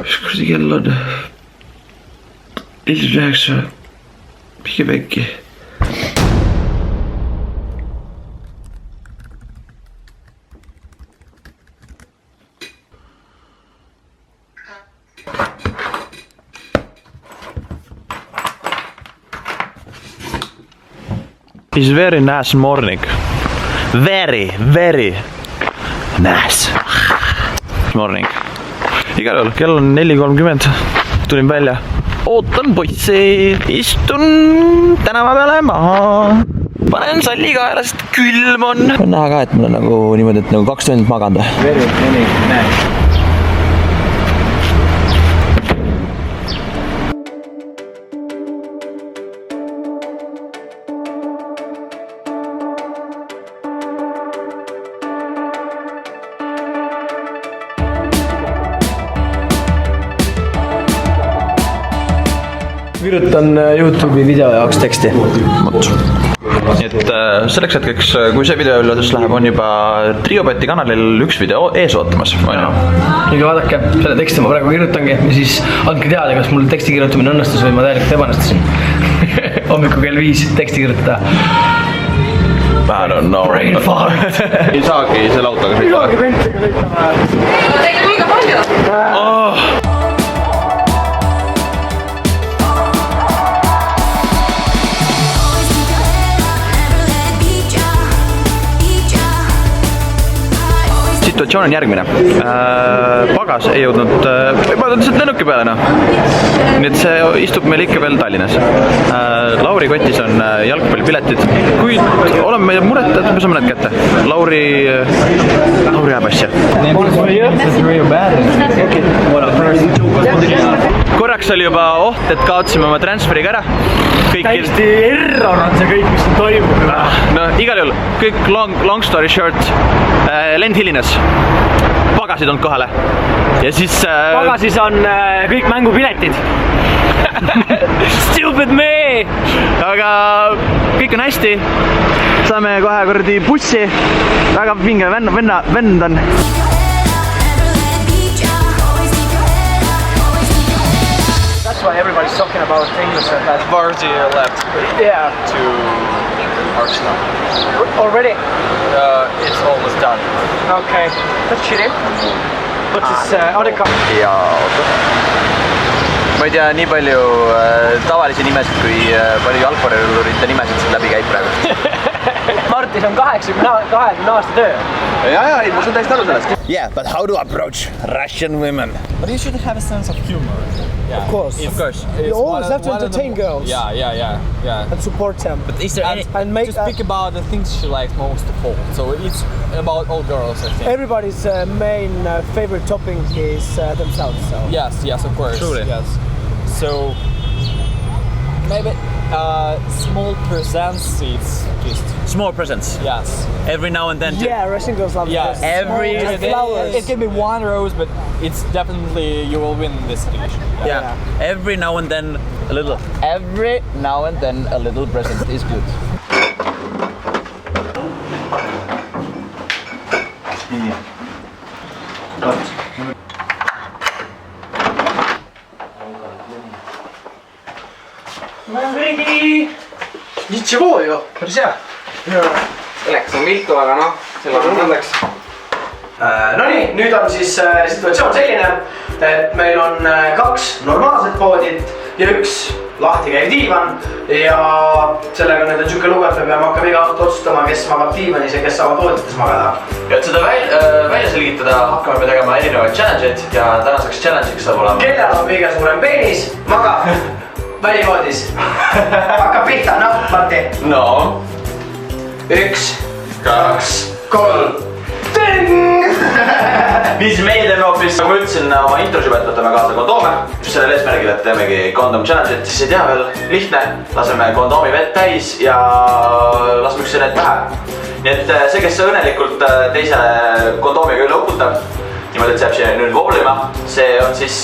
Mis kuradi kell on? 49. Pigem äkki. It's very nice morning. Very nice morning. Igal juhul, kell on 4:30. Tulin välja. Ootan poissi. Istun tänava peale maha. Panen salli kaela, sest külm on. On näha ka, et mul on nagu niimoodi, et nagu 2 tundi maganud. Very nice. Kirjutan YouTube'i video jaoks teksti. Nii et selleks hetkeks, kui see video üllatus läheb, on juba Triobeti kanalil üks video ees ootamas. Nii vaadake, selle teksti ma praegu kirjutangi ja siis andke teada, kas mul teksti kirjutamine õnnestus või ma täielikult ebanõstusin. Hommiku kell 5 teksti kirjutada. I don't know. Brain fart. Ei saagi selle autoga sõita. Ei saagi ventiga sõita. Teiga liiga palju. Situatsioon on järgmine. Pagas ei jõudnud, ma olen lihtsalt lennuki peale, noh. Nii et see istub meil ikka veel Tallinnas. Lauri kotis on jalgpallipiletid. Kui oleme meile muret, et me saame need kätte. Lauri ajab asja. Korraks oli juba oht, et kaotsime oma transferiga ära. Täiesti error on see kõik, mis toimub. No igal juhul, kõik long story short, lend hilines. Pagasid on kohale. Ja siis... Pagasis on kõik mängupiletid. Stupid me! Aga kõik on hästi. Saame kohe kordi bussi. Väga vinge vend on. That's why everybody's talking about English that Vardy left to Arsenal. Already? It's almost done. Okay, that's shitty. But it's Odegaard. Ma ei tea nii palju tavalisi nimesid kui palju jalgpallurite nimesid siin läbi käib praegu. Martis on 20 aasta töö. Ja, ei, ma saan täiesti aru sellest. Yeah, but how to approach Russian women? But you should have a sense of humor. Yeah. Of course. You always have to entertain girls. Yeah. And support them. But is there any... And make to speak about the things she likes most of all. So it's about all girls, I think. Everybody's main favorite topping is themselves. So. Yes, of course. Truly. Yes. So maybe small presents, it's just... Small presents? Yes. Every now and then? Yeah, Russian girls love yes. Every flowers. It can be one rose, but it's definitely you will win this situation. Yeah. Every now and then a little. Every now and then a little present is good. Ready! Ничего, jo, päris hea. Läks on viltu, aga noh, selle on õnneks. No nii, nüüd on siis situatsioon selline, et meil on 2 normaalset poodit ja 1 lahti käiv diivan. Ja sellega nüüd on siuke lugu, et me peame hakkama iga õhtu otsustama, kes magab diivanis ja kes saavad poodites magada. Ja et seda välja selgitada, hakkame me tegema erinevaid challenge'id ja tänaseks challenge'iks saab olema. Kellel on kõige suurem peenis, magab välivoodis. Hakkab pihta, noh, Marti. No. 1, 2, 3. Nii siis meie teeme hoopis, nagu ütlesin oma intros juba, et võtame kaasa kondoome. Just sellel eesmärgil, et teemegi kondom challenge'it, siis ei tea veel, lihtne. Laseme kondoomi vett täis ja laseme ükse need pähe. Nii et see, kes õnnelikult teise kondoomiga üle uputab, niimoodi, et see jääb siia nüüd voolima, see on siis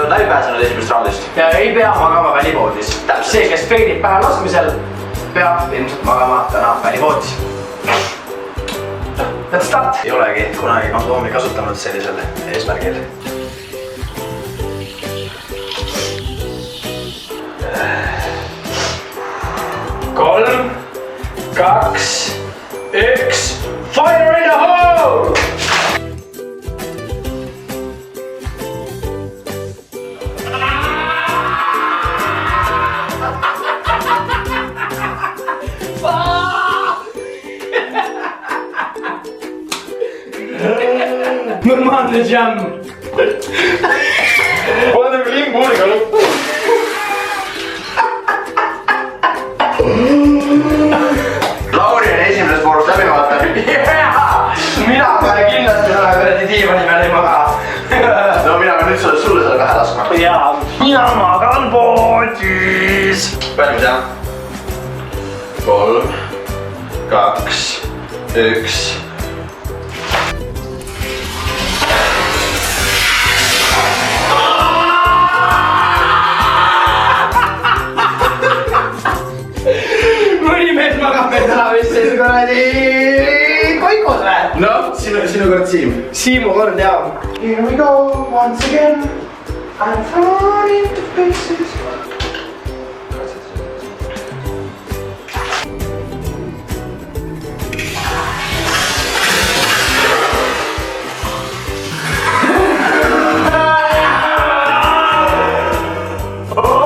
läbi pääsenud esimesest raundist. Ja ei pea magama välivoodis. See, kes peidib pähe laskmisel, peab ilmselt magama täna välivoodis. That's that. Ei olegi kunagi kondoomi kasutanud sellisel eesmärgil. the jam. Paneme limbuuriga lõppu. Lauri on esimeses voorus läbi vaata. Mina kohe kindlasti täna kuradi diivani peal ei maga. No mina pean nüüd sulle selle pähe laskma. Jaa, mina magan poodis. Palju me teame? 3, 2, 1. Mõni mees magab meil täna vist siis kuradi koikos või? No, sinu kord Siim. Siimu kord jaa. Here we go once again. I'm falling to pieces.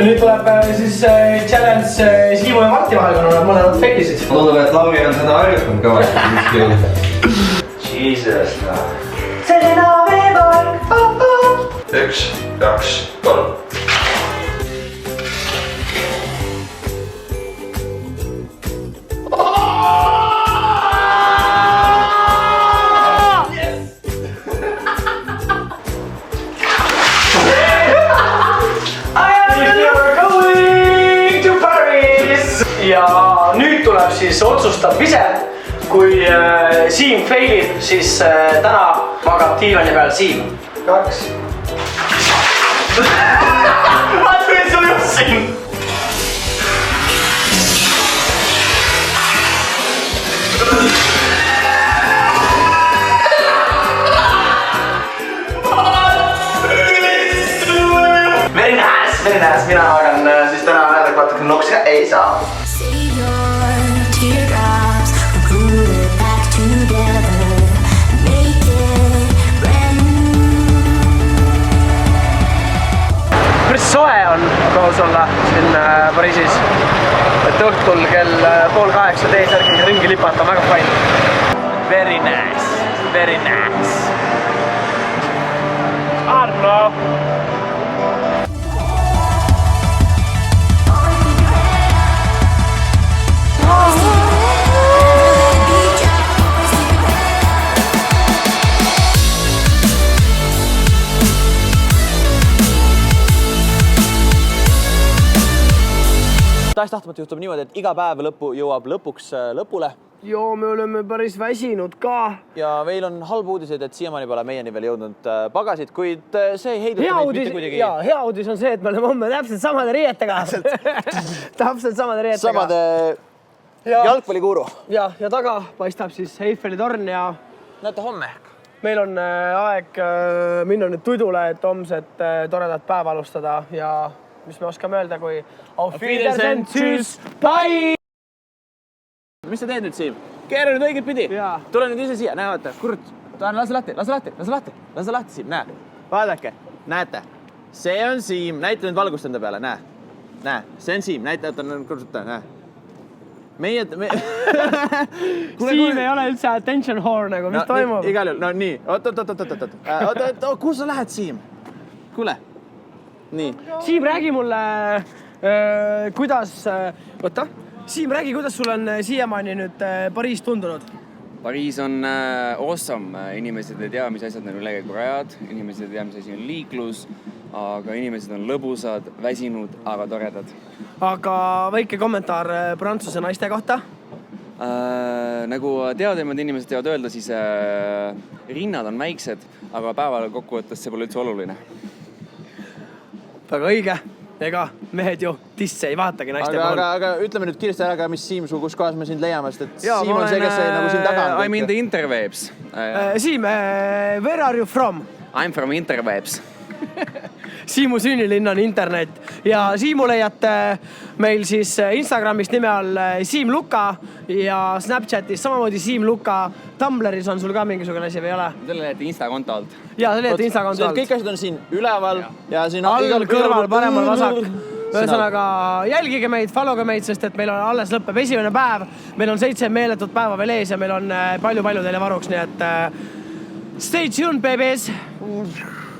Nüüd tuleb siis challenge Siimu ja Marti vahel, kuna nad mõlemad failisid. Tundub, et Lauri on seda harjutanud kõvasti miski. Jesus, no. Selline veepark, 1, 2, 3. ja nüüd tuleb siis otsustab ise, kui Siim failib, siis täna magab diivani peal Siim. 2. Ma tulin sul just siin. Very nice, mina magan siis täna näedagi vaata, kui noksiga ei saa. Save your teardrops, we'll glue it back together, make it brand new. Päris soe on koos olla siin Pariisis. Et õhtul kell 7:30 T-särgiga ringi lipata on väga fine. Very nice, very nice. Arno! Tahes-tahtmata juhtub niimoodi, et iga päev jõuab lõpuks lõpule. Joo, me oleme päris väsinud ka. Ja meil on halb uudised, et siiamaani pole meieni veel jõudnud pagasid, kuid see ei heiduta Hea meid uudis, mitte kuidagi. jaa, hea uudis on see, et me oleme homme täpselt samade riietega. Täpselt samade riietega. Samade jalgpallikuuru. Ja taga paistab siis Eiffeli torn ja Näete homme. meil on aeg minna nüüd tudule, et homset toredat päeva alustada ja mis me oskame öelda, kui Auf Wiedersehen, tschüss, bye! Mis sa teed nüüd, Siim? Keera nüüd õiget pidi. Jaa. Tule nüüd ise siia, näe, vaata. Kurat, lase lahti, Siim, näe. Vaadake, näete. See on Siim, näita nüüd valgust enda peale, näe. See on Siim, näita, näe. Siim ei ole üldse attention whore nagu, mis toimub? Igal juhul, no nii, oot, kuhu sa lähed, Siim? Kuule, nii. Siim, räägi mulle, kuidas, Siim, räägi, kuidas sul on siiamaani nüüd Pariis tundunud? Pariis on awesome, inimesed ei tea, mis asjad on üle käigu rajad, inimesed ei tea, mis asi on liiklus, aga inimesed on lõbusad, väsinud, aga toredad. Aga väike kommentaar prantsuse naiste kohta. Nagu teademad inimesed teavad öelda, siis rinnad on väiksed, aga päeval kokkuvõttes see pole üldse oluline. Väga õige. Ega mehed ju tisse ei vaatagi naiste pool. Aga ütleme nüüd kiiresti ära, mis Siim su, kus kohas me sind leiame, sest et Siim on see, kes nagu siin taga on. I'm in the interwebs. Siim, where are you from? I'm from interwebs. Siimu sünnilinn on internet ja Siimu leiate meil siis Instagramist nime all Siim Luka ja Snapchatis samamoodi Siim Luka. Tumbleris on sul ka mingisugune asi või ei ole? Selle leiate Insta-konto alt. Jaa, selle leiate Insta-konto alt. Kõik asjad on siin üleval ja siin all, kõrval, paremal, vasak. Ühesõnaga, jälgige meid, followge meid, sest et meil on alles lõppeb esimene päev. Meil on 7 meeletut päeva veel ees ja meil on palju teile varuks, nii et stay tuned, babies! Oi.